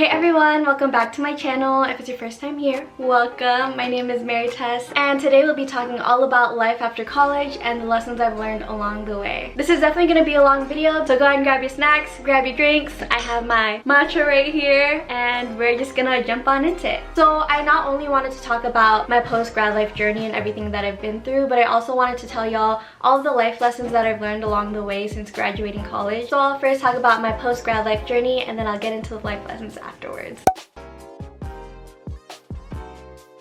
Hey everyone, welcome back to my channel. If it's your first time here, welcome. My name is Mary Tess, and today we'll be talking all about life after college and the lessons I've learned along the way. This is definitely going to be a long video, so go ahead and grab your snacks, grab your drinks. I have my matcha right here, and we're just gonna jump on into it. So I not only wanted to talk about my post-grad life journey and everything that I've been through, but I also wanted to tell y'all all of the life lessons that I've learned along the way since graduating college. So I'll first talk about my post-grad life journey, and then I'll get into the life lessons afterwards.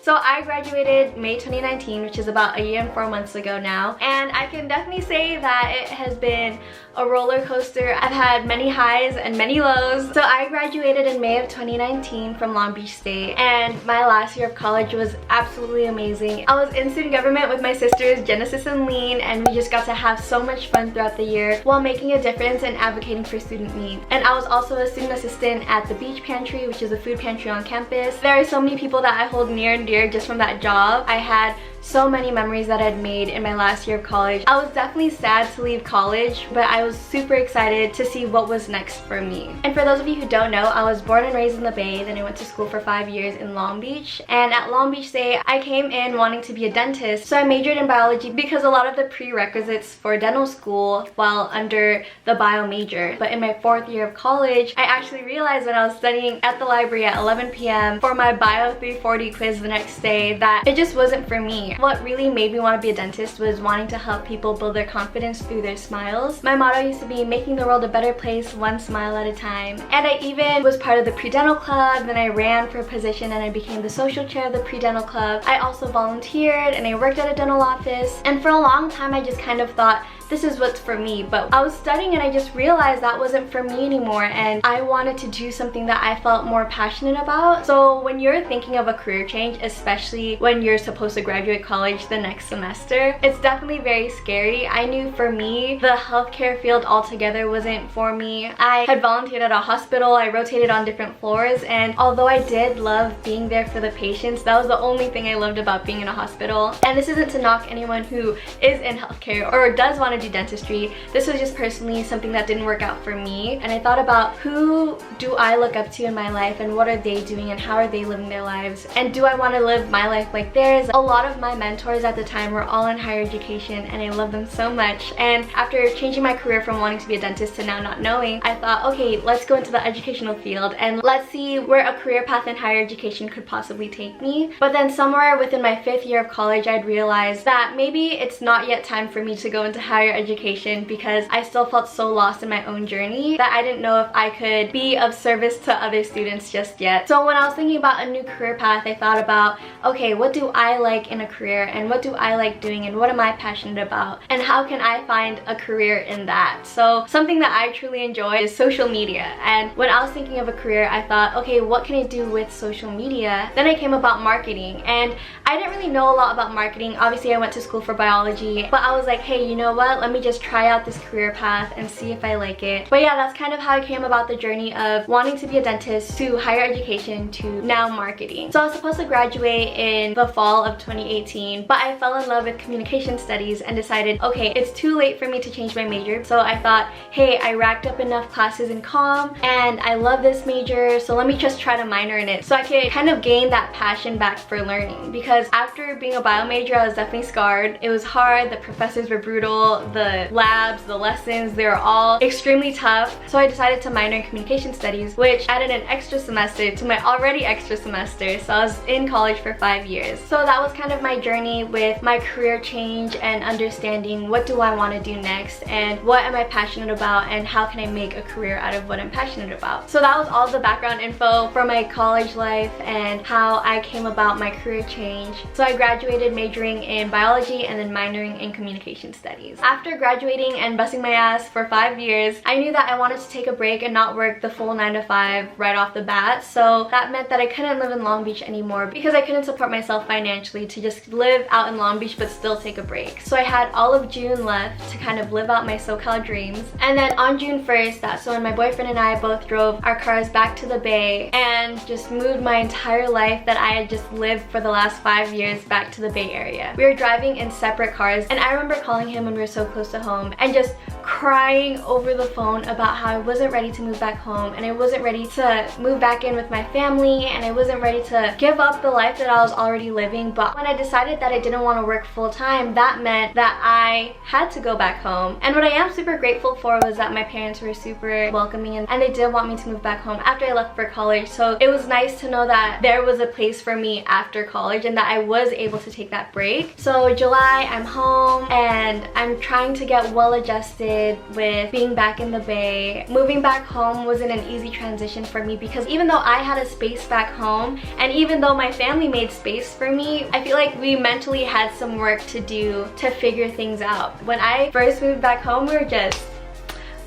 So I graduated May 2019, which is about a year and 4 months ago now, and I can definitely say that it has been a roller coaster. I've had many highs and many lows. So I graduated in May of 2019 from Long Beach State, and my last year of college was absolutely amazing. I was in student government with my sisters Genesis and Lean, and we just got to have so much fun throughout the year while making a difference and advocating for student needs. And I was also a student assistant at the Beach Pantry, which is a food pantry on campus. There are so many people that I hold near and dear just from that job. I had so many memories that I'd made in my last year of college. I was definitely sad to leave college, but I was super excited to see what was next for me. And for those of you who don't know, I was born and raised in the Bay, then I went to school for 5 years in Long Beach. And at Long Beach State, I came in wanting to be a dentist, so I majored in biology because a lot of the prerequisites for dental school fall under the bio major. But in my 4th year of college, I actually realized when I was studying at the library at 11 p.m. for my bio 340 quiz the next day that it just wasn't for me. What really made me want to be a dentist was wanting to help people build their confidence through their smiles. My motto used to be making the world a better place one smile at a time. And I even was part of the pre-dental club, then I ran for a position and I became the social chair of the pre-dental club. I also volunteered and I worked at a dental office, and for a long time I just kind of thought, this is what's for me. But I was studying and I just realized that wasn't for me anymore, and I wanted to do something that I felt more passionate about. So when you're thinking of a career change, especially when you're supposed to graduate college the next semester, it's definitely very scary. I knew for me, the healthcare field altogether wasn't for me. I had volunteered at a hospital, I rotated on different floors, and although I did love being there for the patients, that was the only thing I loved about being in a hospital. And this isn't to knock anyone who is in healthcare or does want to do dentistry. This was just personally something that didn't work out for me, and I thought about who do I look up to in my life and what are they doing and how are they living their lives, and do I want to live my life like theirs? A lot of my mentors at the time were all in higher education, and I love them so much. And after changing my career from wanting to be a dentist to now not knowing, I thought, okay, let's go into the educational field and let's see where a career path in higher education could possibly take me. But then somewhere within my 5th year of college, I'd realized that maybe it's not yet time for me to go into higher education because I still felt so lost in my own journey that I didn't know if I could be of service to other students just yet. So when I was thinking about a new career path, I thought about, okay, what do I like in a career, and what do I like doing, and what am I passionate about, and how can I find a career in that? So something that I truly enjoy is social media, and when I was thinking of a career, I thought, okay, what can I do with social media? Then I came about marketing, and I didn't really know a lot about marketing. Obviously I went to school for biology, but I was like, hey, you know what, let me just try out this career path and see if I like it. But yeah, that's kind of how I came about the journey of wanting to be a dentist to higher education to now marketing. So I was supposed to graduate in the fall of 2018, but I fell in love with communication studies and decided, okay, it's too late for me to change my major. So I thought, hey, I racked up enough classes in comm and I love this major, so let me just try to minor in it so I could kind of gain that passion back for learning. Because after being a bio major, I was definitely scarred. It was hard, the professors were brutal, the labs, the lessons, they were all extremely tough. So I decided to minor in communication studies, which added an extra semester to my already extra semester. So I was in college for 5 years. So that was kind of my journey with my career change and understanding what do I want to do next, and what am I passionate about, and how can I make a career out of what I'm passionate about. So that was all the background info for my college life and how I came about my career change. So I graduated majoring in biology and then minoring in communication studies. After graduating and busting my ass for 5 years, I knew that I wanted to take a break and not work the full 9 to 5 right off the bat. So that meant that I couldn't live in Long Beach anymore because I couldn't support myself financially to just live out in Long Beach but still take a break. So I had all of June left to kind of live out my SoCal dreams. And then on June 1st, that's when my boyfriend and I both drove our cars back to the Bay and just moved my entire life that I had just lived for the last 5 years back to the Bay Area. We were driving in separate cars, and I remember calling him when we were so so close to home, and just crying over the phone about how I wasn't ready to move back home, and I wasn't ready to move back in with my family, and I wasn't ready to give up the life that I was already living. But when I decided that I didn't want to work full-time, that meant that I had to go back home. And what I am super grateful for was that my parents were super welcoming, and they did want me to move back home after I left for college. So it was nice to know that there was a place for me after college and that I was able to take that break. So July, I'm home and I'm trying to get well adjusted with being back in the Bay. Moving back home wasn't an easy transition for me because even though I had a space back home, and even though my family made space for me, I feel like we mentally had some work to do to figure things out. When I first moved back home, we were just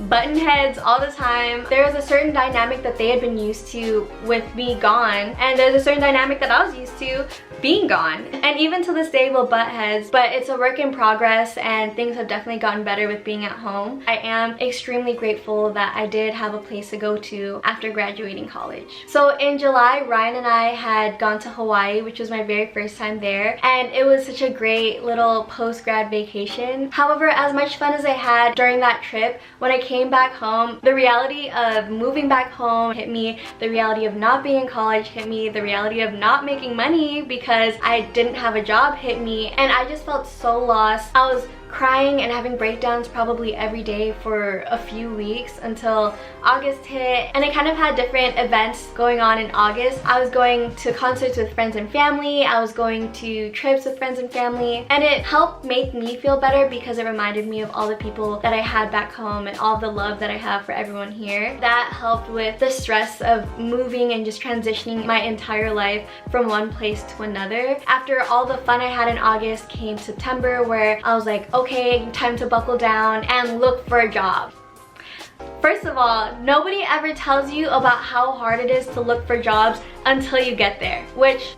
button heads all the time. There was a certain dynamic that they had been used to with me gone, and there's a certain dynamic that I was used to being gone. And even to this day we'll butt heads, but it's a work in progress and things have definitely gotten better with being at home. I am extremely grateful that I did have a place to go to after graduating college. So in July, Ryan and I had gone to Hawaii, which was my very first time there, and it was such a great little post-grad vacation. However, as much fun as I had during that trip, when I came back home, the reality of moving back home hit me, the reality of not being in college hit me, the reality of not making money because I didn't have a job hit me, and I just felt so lost. I was crying and having breakdowns probably every day for a few weeks until August hit, and I kind of had different events going on in August. I was going to concerts with friends and family, I was going to trips with friends and family, and it helped make me feel better because it reminded me of all the people that I had back home and all the love that I have for everyone here. That helped with the stress of moving and just transitioning my entire life from one place to another. After all the fun I had in August came September, where I was like, okay, time to buckle down and look for a job. First of all, nobody ever tells you about how hard it is to look for jobs until you get there, which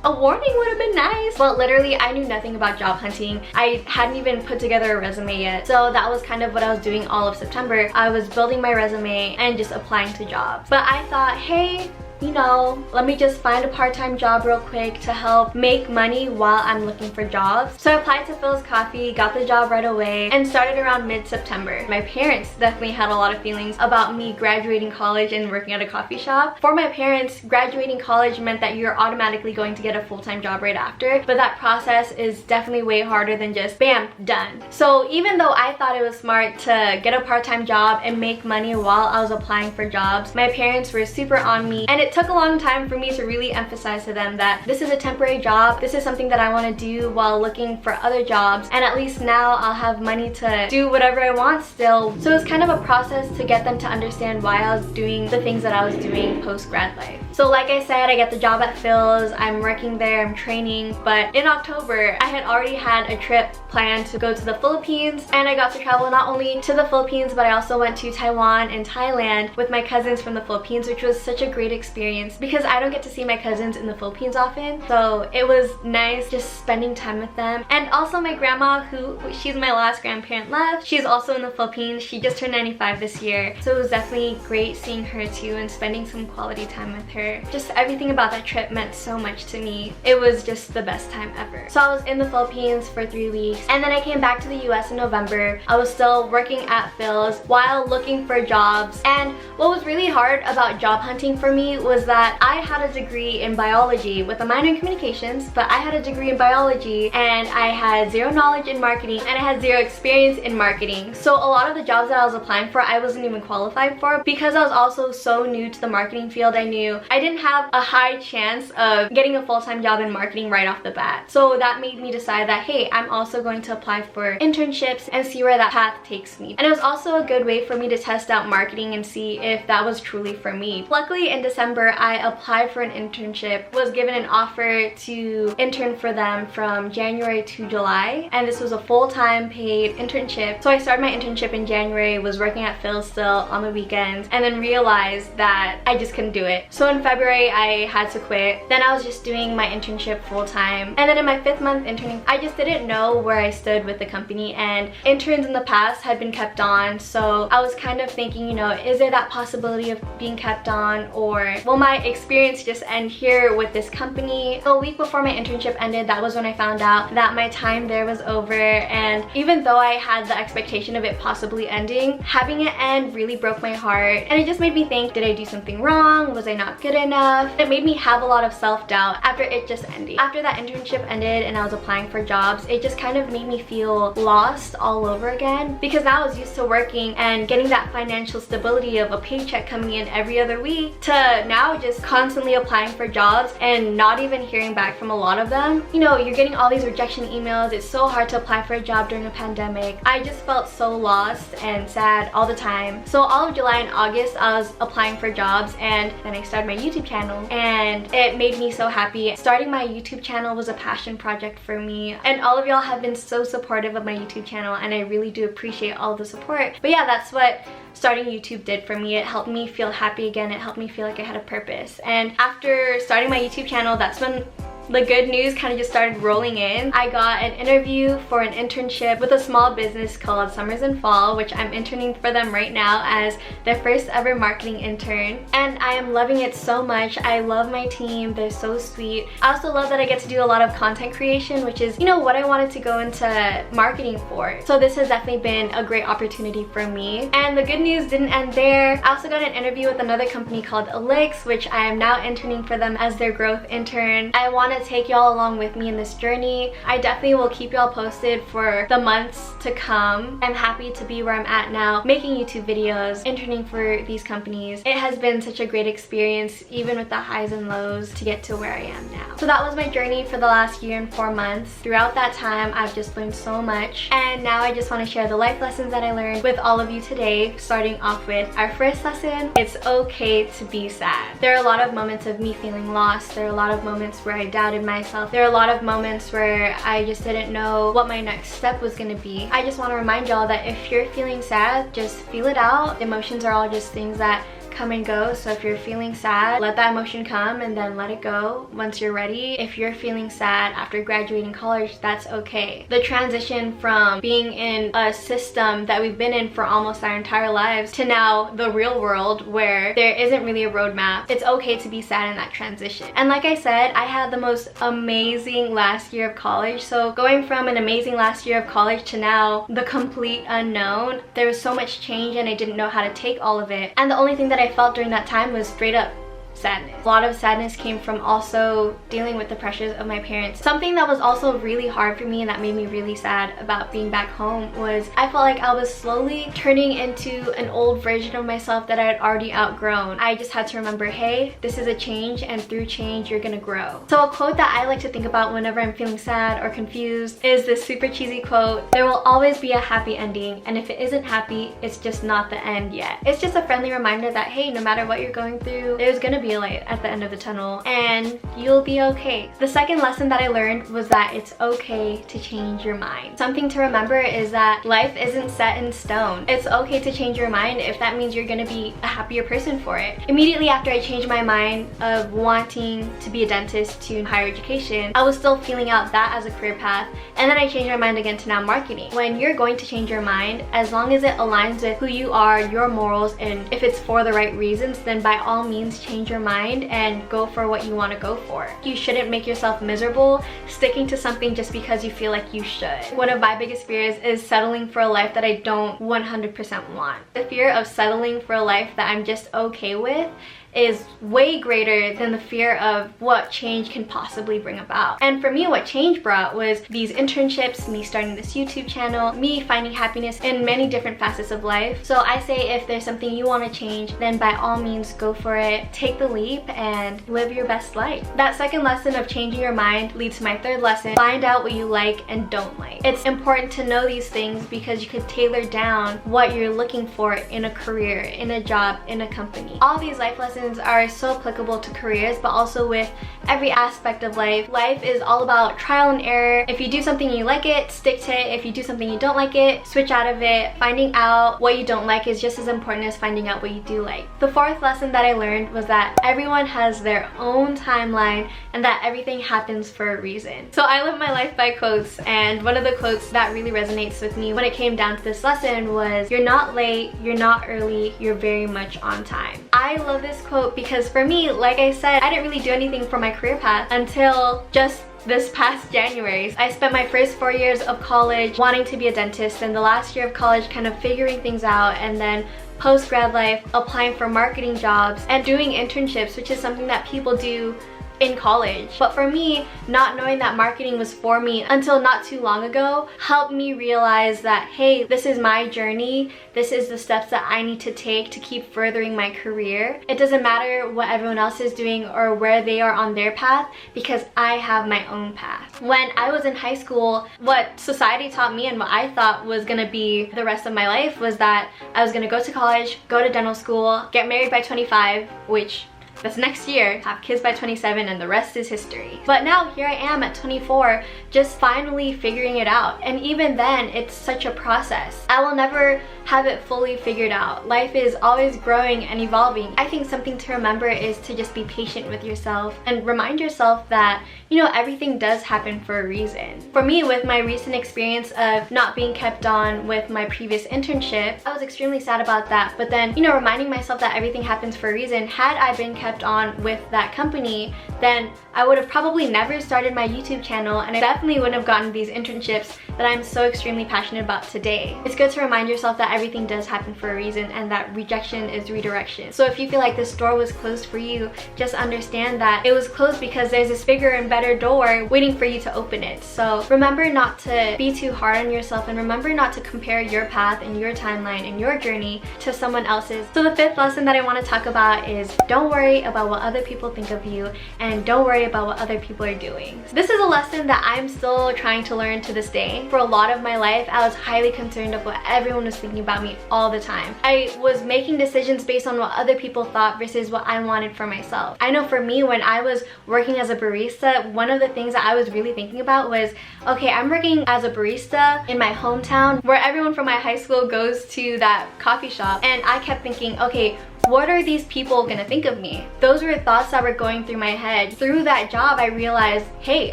a warning would have been nice. But literally, I knew nothing about job hunting. I hadn't even put together a resume yet. So that was kind of what I was doing all of September. I was building my resume and just applying to jobs. But I thought, hey, you know, let me just find a part-time job real quick to help make money while I'm looking for jobs. So I applied to Phil's Coffee, got the job right away, and started around mid-September. My parents definitely had a lot of feelings about me graduating college and working at a coffee shop. For my parents, graduating college meant that you're automatically going to get a full-time job right after, but that process is definitely way harder than just bam, done. So even though I thought it was smart to get a part-time job and make money while I was applying for jobs, my parents were super on me, and it took a long time for me to really emphasize to them that this is a temporary job, this is something that I want to do while looking for other jobs, and at least now I'll have money to do whatever I want still. So it's kind of a process to get them to understand why I was doing the things that I was doing post-grad life. So like I said, I get the job at Phil's, I'm working there, I'm training, but in October I had already had a trip planned to go to the Philippines, and I got to travel not only to the Philippines, but I also went to Taiwan and Thailand with my cousins from the Philippines, which was such a great experience because I don't get to see my cousins in the Philippines often. So it was nice just spending time with them. And also my grandma, who she's my last grandparent left, she's also in the Philippines. She just turned 95 this year. So it was definitely great seeing her too and spending some quality time with her. Just everything about that trip meant so much to me. It was just the best time ever. So I was in the Philippines for 3 weeks, and then I came back to the US in November. I was still working at Phil's while looking for jobs. And what was really hard about job hunting for me was that I had a degree in biology with a minor in communications, but I had a degree in biology and I had zero knowledge in marketing and I had zero experience in marketing. So a lot of the jobs that I was applying for, I wasn't even qualified for because I was also so new to the marketing field. I knew I didn't have a high chance of getting a full-time job in marketing right off the bat. So that made me decide that, hey, I'm also going to apply for internships and see where that path takes me. And it was also a good way for me to test out marketing and see if that was truly for me. Luckily, in December, I applied for an internship, was given an offer to intern for them from January to July, and this was a full-time paid internship. So I started my internship in January, was working at Phil's still on the weekends, and then realized that I just couldn't do it. So in in February, I had to quit. Then I was just doing my internship full-time. And then in my 5th month interning, I just didn't know where I stood with the company, and interns in the past had been kept on. So I was kind of thinking, you know, is there that possibility of being kept on, or will my experience just end here with this company? A week before my internship ended, that was when I found out that my time there was over. And even though I had the expectation of it possibly ending, having it end really broke my heart. And it just made me think, did I do something wrong? Was I not good enough? It made me have a lot of self-doubt after it just ended. After that internship ended and I was applying for jobs, it just kind of made me feel lost all over again, because now I was used to working and getting that financial stability of a paycheck coming in every other week, to now just constantly applying for jobs and not even hearing back from a lot of them. You know, you're getting all these rejection emails. It's so hard to apply for a job during a pandemic. I just felt so lost and sad all the time. So all of July and August, I was applying for jobs, and then I started my YouTube channel, and it made me so happy. Starting my YouTube channel was a passion project for me, and all of y'all have been so supportive of my YouTube channel, and I really do appreciate all the support. But yeah, that's what starting YouTube did for me. It helped me feel happy again. It helped me feel like I had a purpose. And after starting my YouTube channel, that's when the good news kind of just started rolling in. I got an interview for an internship with a small business called Summers and Fall, which I'm interning for them right now as their first ever marketing intern. And I am loving it so much. I love my team. They're so sweet. I also love that I get to do a lot of content creation, which is, you know, what I wanted to go into marketing for. So this has definitely been a great opportunity for me. And the good news didn't end there. I also got an interview with another company called Elix, which I am now interning for them as their growth intern. I want to take y'all along with me in this journey. I definitely will keep y'all posted for the months to come. I'm happy to be where I'm at now, making YouTube videos, interning for these companies. It has been such a great experience, even with the highs and lows, to get to where I am now. So that was my journey for the last year and 4 months. Throughout that time, I've just learned so much, and now I just want to share the life lessons that I learned with all of you today, starting off with our first lesson. It's okay to be sad. There are a lot of moments of me feeling lost. There are a lot of moments where I doubted myself. There are a lot of moments where I just didn't know what my next step was gonna be. I just want to remind y'all that if you're feeling sad, just feel it out. Emotions are all just things that come and go. So if you're feeling sad, let that emotion come and then let it go once you're ready. If you're feeling sad after graduating college, that's okay. The transition from being in a system that we've been in for almost our entire lives to now the real world where there isn't really a roadmap, it's okay to be sad in that transition. And like I said, I had the most amazing last year of college. So going from an amazing last year of college to now the complete unknown, there was so much change and I didn't know how to take all of it. And the only thing that I felt during that time was straight up sadness. A lot of sadness came from also dealing with the pressures of my parents. Something that was also really hard for me and that made me really sad about being back home was I felt like I was slowly turning into an old version of myself that I had already outgrown. I just had to remember, hey, this is a change, and through change you're gonna grow. So a quote that I like to think about whenever I'm feeling sad or confused is this super cheesy quote: there will always be a happy ending, and if it isn't happy, it's just not the end yet. It's just a friendly reminder that, hey, no matter what you're going through, there's gonna be a light at the end of the tunnel and you'll be okay. The second lesson that I learned was that it's okay to change your mind. Something to remember is that life isn't set in stone. It's okay to change your mind if that means you're gonna be a happier person for it. Immediately after I changed my mind of wanting to be a dentist to higher education, I was still feeling out that as a career path, and then I changed my mind again to now marketing. When you're going to change your mind, as long as it aligns with who you are, your morals, and if it's for the right reasons, then by all means change your mind and go for what you want to go for. You shouldn't make yourself miserable sticking to something just because you feel like you should. One of my biggest fears is settling for a life that I don't 100% want. The fear of settling for a life that I'm just okay with is way greater than the fear of what change can possibly bring about. And for me, what change brought was these internships, me starting this YouTube channel, me finding happiness in many different facets of life. So I say if there's something you want to change, then by all means go for it, take the leap, and live your best life. That second lesson of changing your mind leads to my third lesson: find out what you like and don't like. It's important to know these things because you could tailor down what you're looking for in a career, in a job, in a company. All these life lessons lessons are so applicable to careers, but also with every aspect of life. Life is all about trial and error. If you do something you like it, stick to it. If you do something you don't like it, switch out of it. Finding out what you don't like is just as important as finding out what you do like. The fourth lesson that I learned was that everyone has their own timeline and that everything happens for a reason. So I live my life by quotes, and one of the quotes that really resonates with me when it came down to this lesson was, "You're not late, you're not early, you're very much on time." I love this quote because for me, like I said, I didn't really do anything for my career path until just this past January. I spent my first 4 years of college wanting to be a dentist, and the last year of college kind of figuring things out, and then post-grad life applying for marketing jobs and doing internships, which is something that people do in college. But for me, not knowing that marketing was for me until not too long ago helped me realize that, hey, this is my journey. This is the steps that I need to take to keep furthering my career. It doesn't matter what everyone else is doing or where they are on their path, because I have my own path. When I was in high school, what society taught me and what I thought was gonna be the rest of my life was that I was gonna go to college, go to dental school, get married by 25, which that's next year, have kids by 27, and the rest is history. But now here I am at 24, just finally figuring it out. And even then, it's such a process. I will never have it fully figured out. Life is always growing and evolving. I think something to remember is to just be patient with yourself and remind yourself that, you know, everything does happen for a reason. For me, with my recent experience of not being kept on with my previous internship, I was extremely sad about that. But then, you know, reminding myself that everything happens for a reason, had I been kept on with that company, then I would have probably never started my YouTube channel, and I definitely wouldn't have gotten these internships that I'm so extremely passionate about today. It's good to remind yourself that everything does happen for a reason and that rejection is redirection. So if you feel like this door was closed for you, just understand that it was closed because there's this bigger and better door waiting for you to open it. So remember not to be too hard on yourself, and remember not to compare your path and your timeline and your journey to someone else's. So the fifth lesson that I want to talk about is, don't worry about what other people think of you, and don't worry about what other people are doing. So this is a lesson that I'm still trying to learn to this day. For a lot of my life, I was highly concerned of what everyone was thinking about me all the time. I was making decisions based on what other people thought versus what I wanted for myself. I know for me, when I was working as a barista, one of the things that I was really thinking about was, okay, I'm working as a barista in my hometown where everyone from my high school goes to that coffee shop, and I kept thinking, okay, what are these people gonna think of me? Those were thoughts that were going through my head. Through that job, I realized, hey,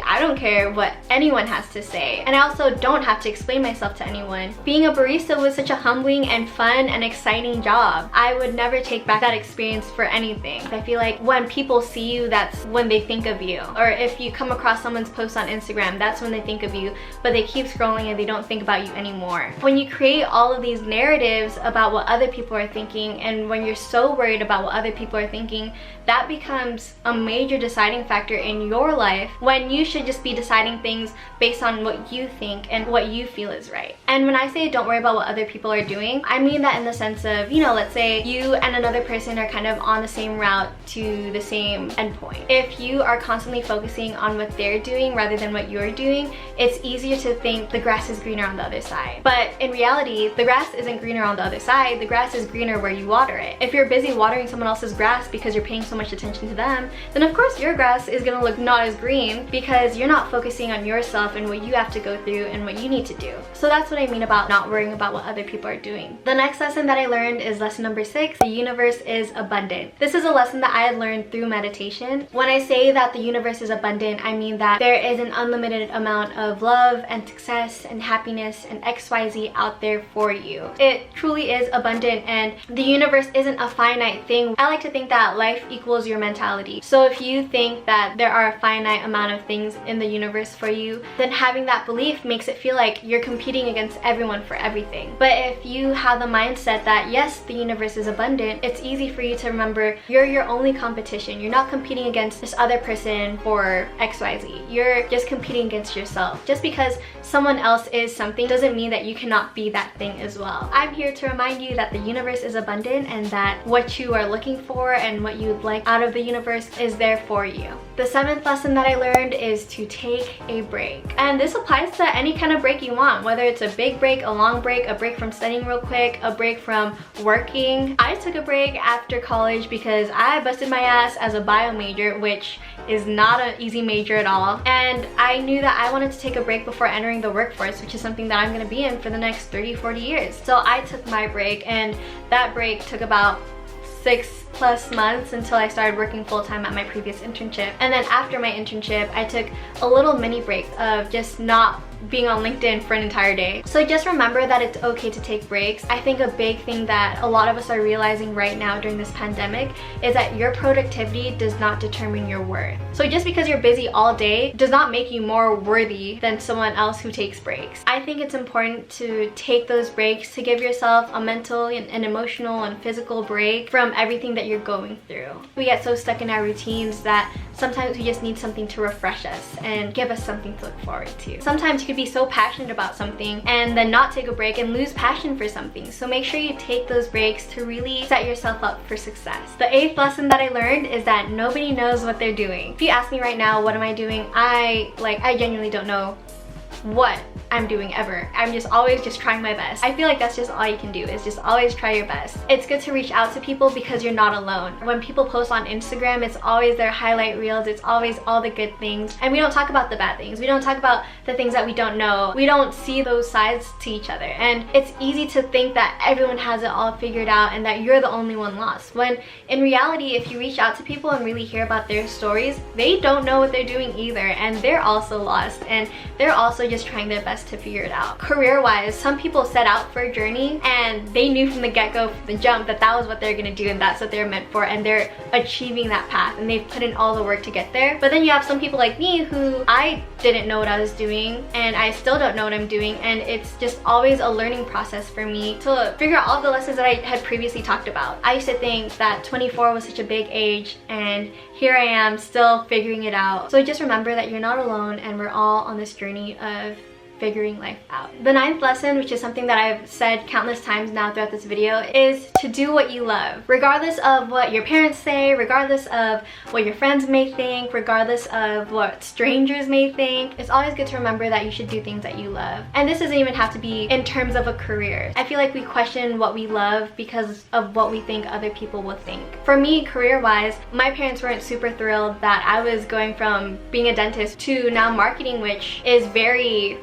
I don't care what anyone has to say. And I also don't have to explain myself to anyone. Being a barista was such a humbling and fun and exciting job. I would never take back that experience for anything. I feel like when people see you, that's when they think of you. Or if you come across someone's post on Instagram, that's when they think of you, but they keep scrolling and they don't think about you anymore. When you create all of these narratives about what other people are thinking, and when you're so worried about what other people are thinking, that becomes a major deciding factor in your life, when you should just be deciding things based on what you think and what you feel is right. And when I say don't worry about what other people are doing, I mean that in the sense of, you know, let's say you and another person are kind of on the same route to the same endpoint. If you are constantly focusing on what they're doing rather than what you're doing, it's easier to think the grass is greener on the other side. But in reality, the grass isn't greener on the other side. The grass is greener where you water it. If you're busy watering someone else's grass because you're paying so much attention to them, then of course your grass is gonna look not as green because you're not focusing on yourself and what you have to go through and what you need to do. So that's what I mean about not worrying about what other people are doing. The next lesson that I learned is lesson number 6. The universe is abundant. This is a lesson that I had learned through meditation. When I say that the universe is abundant, I mean that there is an unlimited amount of love and success and happiness and XYZ out there for you. It truly is abundant, and the universe isn't a finite thing. I like to think that life equals your mentality. So if you think that there are a finite amount of things in the universe for you, then having that belief makes it feel like you're competing against everyone for everything. But if you have the mindset that yes, the universe is abundant, it's easy for you to remember you're your only competition. You're not competing against this other person for XYZ. You're just competing against yourself. Just because someone else is something doesn't mean that you cannot be that thing as well. I'm here to remind you that the universe is abundant and that what you are looking for and what you'd like out of the universe is there for you. The 7th lesson that I learned is to take a break. And this applies to any kind of break you want, whether it's a big break, a long break, a break from studying real quick, a break from working. I took a break after college because I busted my ass as a bio major, which is not an easy major at all. And I knew that I wanted to take a break before entering the workforce, which is something that I'm gonna be in for the next 30-40 years. So I took my break, and that break took about 6+ months until I started working full-time at my previous internship. And then after my internship, I took a little mini break of just not being on LinkedIn for an entire day. So just remember that it's okay to take breaks. I think a big thing that a lot of us are realizing right now during this pandemic is that your productivity does not determine your worth. So just because you're busy all day does not make you more worthy than someone else who takes breaks. I think it's important to take those breaks to give yourself a mental and emotional and physical break from everything that you're going through. We get so stuck in our routines that sometimes we just need something to refresh us and give us something to look forward to. Sometimes you could be so passionate about something and then not take a break and lose passion for something. So make sure you take those breaks to really set yourself up for success. The 8th lesson that I learned is that nobody knows what they're doing. If you ask me right now, what am I doing? I genuinely don't know what I'm doing ever. I'm just always trying my best. I feel like that's just all you can do, is just always try your best. It's good to reach out to people because you're not alone. When people post on Instagram, it's always their highlight reels, it's always all the good things, and we don't talk about the bad things. We don't talk about the things that we don't know. We don't see those sides to each other, and it's easy to think that everyone has it all figured out and that you're the only one lost, when in reality, if you reach out to people and really hear about their stories, they don't know what they're doing either, and they're also lost, and they're also just trying their best to figure it out. Career-wise, some people set out for a journey and they knew from the get-go, from the jump, that that was what they're gonna do and that's what they're meant for, and they're achieving that path and they've put in all the work to get there. But then you have some people like me who I didn't know what I was doing and I still don't know what I'm doing, and it's just always a learning process for me to figure out all the lessons that I had previously talked about. I used to think that 24 was such a big age, and here I am still figuring it out. So just remember that you're not alone and we're all on this journey of figuring life out. The 9th lesson, which is something that I've said countless times now throughout this video, is to do what you love. Regardless of what your parents say, regardless of what your friends may think, regardless of what strangers may think, it's always good to remember that you should do things that you love. And this doesn't even have to be in terms of a career. I feel like we question what we love because of what we think other people will think. For me, career-wise, my parents weren't super thrilled that I was going from being a dentist to now marketing, which is very,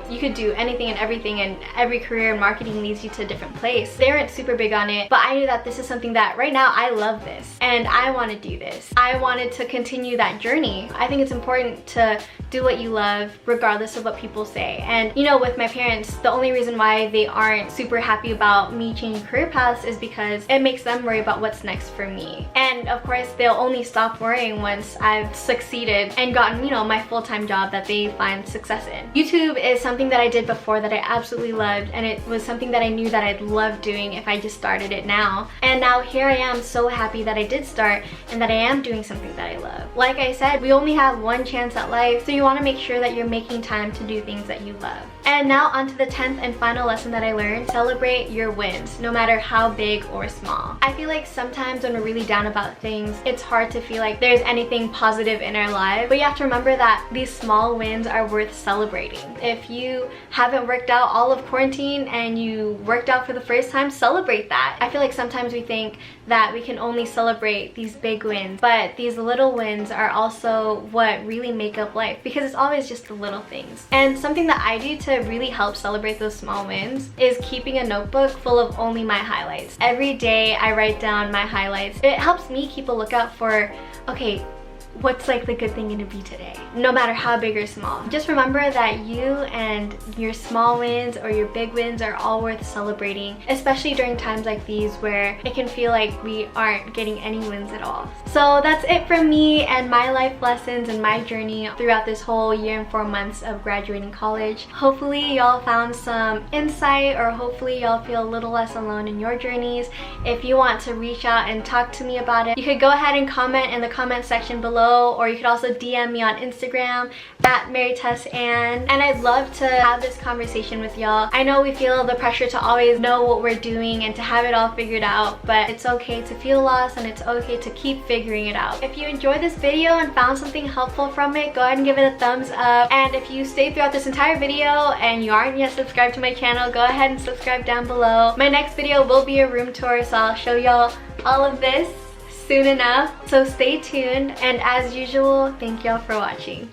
you could do anything and everything, and every career in marketing leads you to a different place. They weren't super big on it, but I knew that this is something that right now I love this and I want to do this. I wanted to continue that journey. I think it's important to do what you love regardless of what people say. And with my parents, the only reason why they aren't super happy about me changing career paths is because it makes them worry about what's next for me. And of course, they'll only stop worrying once I've succeeded and gotten, my full-time job that they find success in. YouTube is something that I did before that I absolutely loved, and it was something that I knew that I'd love doing if I just started it now. And now here I am, so happy that I did start and that I am doing something that I love. Like I said, we only have one chance at life, so you want to make sure that you're making time to do things that you love. And now on to the 10th and final lesson that I learned. Celebrate your wins, no matter how big or small. I feel like sometimes when we're really down about things, it's hard to feel like there's anything positive in our lives, but you have to remember that these small wins are worth celebrating. If you haven't worked out all of quarantine and you worked out for the first time, celebrate that. I feel like sometimes we think that we can only celebrate these big wins, but these little wins are also what really make up life, because it's always just the little things. And something that I do to really help celebrate those small wins is keeping a notebook full of only my highlights. Every day I write down my highlights. It helps me keep a lookout for, okay, what's like the good thing gonna be today, no matter how big or small. Just remember that you and your small wins or your big wins are all worth celebrating, especially during times like these where it can feel like we aren't getting any wins at all. So that's it from me and my life lessons and my journey throughout this whole year and 4 months of graduating college. Hopefully y'all found some insight, or hopefully y'all feel a little less alone in your journeys. If you want to reach out and talk to me about it, you could go ahead and comment in the comment section below. below, or you could also DM me on Instagram at MaryTessAnn, and I'd love to have this conversation with y'all. I know we feel the pressure to always know what we're doing and to have it all figured out, but it's okay to feel lost and it's okay to keep figuring it out. If you enjoyed this video and found something helpful from it, go ahead and give it a thumbs up. And if you stayed throughout this entire video and you aren't yet subscribed to my channel, go ahead and subscribe down below. My next video will be a room tour, so I'll show y'all all of this soon enough. So stay tuned, and as usual, thank y'all for watching.